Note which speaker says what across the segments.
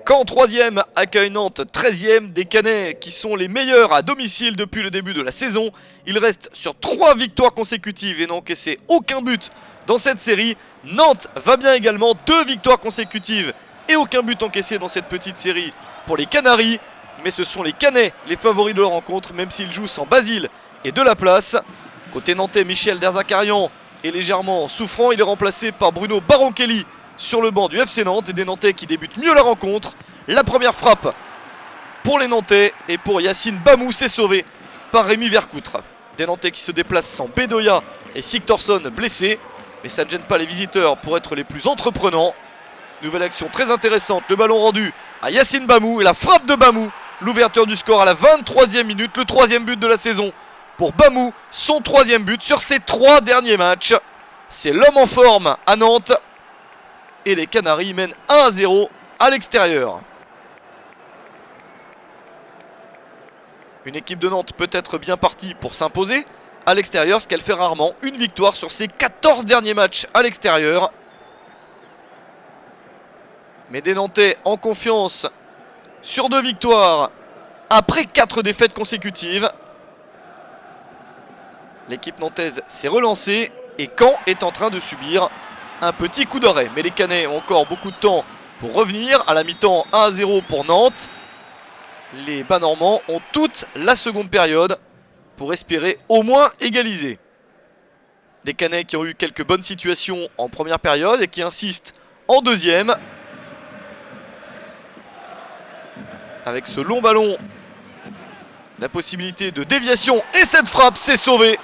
Speaker 1: Caen 3ème accueille Nantes 13ème, des Canets qui sont les meilleurs à domicile depuis le début de la saison. Ils restent sur 3 victoires consécutives et n'ont encaissé aucun but dans cette série. Nantes va bien également, 2 victoires consécutives et aucun but encaissé dans cette petite série pour les Canaries. Mais ce sont les Canets les favoris de la rencontre, même s'ils jouent sans Basile et de la place. Côté nantais, Michel Derzakarian est légèrement souffrant, il est remplacé par Bruno Baronchelli sur le banc du FC Nantes, et des Nantais qui débutent mieux la rencontre. La première frappe pour les Nantais, et pour Yacine Bamou, c'est sauvé par Rémi Vercoutre. Des Nantais qui se déplacent sans Bedoya et Sigtorsson blessés, mais ça ne gêne pas les visiteurs pour être les plus entreprenants. Nouvelle action très intéressante, le ballon rendu à Yacine Bamou et la frappe de Bamou, l'ouverture du score à la 23e minute, le 3e but de la saison pour Bamou, son 3e but sur ses 3 derniers matchs. C'est l'homme en forme à Nantes. Et les Canaries mènent 1-0 à l'extérieur. Une équipe de Nantes peut être bien partie pour s'imposer à l'extérieur, ce qu'elle fait rarement. Une victoire sur ses 14 derniers matchs à l'extérieur. Mais des Nantais en confiance sur 2 victoires après 4 défaites consécutives. L'équipe nantaise s'est relancée et Caen est en train de subir un petit coup d'arrêt. Mais les Canets ont encore beaucoup de temps pour revenir. À la mi-temps, 1-0 pour Nantes. Les Bas-Normands ont toute la seconde période pour espérer au moins égaliser. Des Canets qui ont eu quelques bonnes situations en première période et qui insistent en deuxième. Avec ce long ballon, la possibilité de déviation et cette frappe, c'est sauvé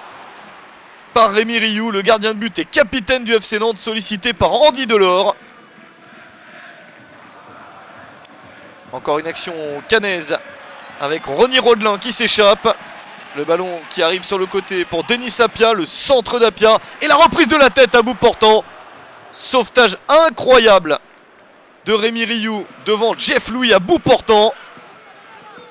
Speaker 1: par Rémi Rioux, le gardien de but et capitaine du FC Nantes, sollicité par Andy Delors. Encore une action canaise avec Ronny Rodelin qui s'échappe. Le ballon qui arrive sur le côté pour Denis Apia, le centre d'Apia et la reprise de la tête à bout portant. Sauvetage incroyable de Rémi Rioux devant Jeff Louis à bout portant.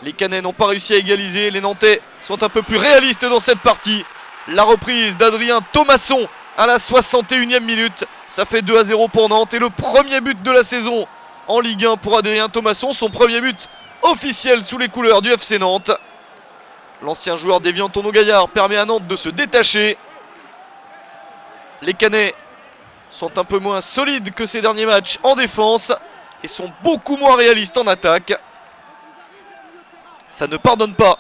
Speaker 1: Les Canets n'ont pas réussi à égaliser, les Nantais sont un peu plus réalistes dans cette partie. La reprise d'Adrien Thomasson à la 61e minute. Ça fait 2-0 pour Nantes et le premier but de la saison en Ligue 1 pour Adrien Thomasson. Son premier but officiel sous les couleurs du FC Nantes. L'ancien joueur d'Évian Tournon-Gaillard permet à Nantes de se détacher. Les Canets sont un peu moins solides que ces derniers matchs en défense et sont beaucoup moins réalistes en attaque. Ça ne pardonne pas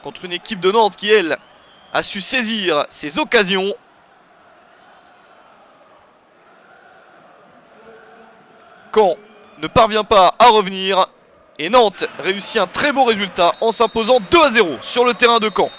Speaker 1: contre une équipe de Nantes qui, elle, a su saisir ses occasions. Caen ne parvient pas à revenir et Nantes réussit un très beau résultat en s'imposant 2-0 sur le terrain de Caen.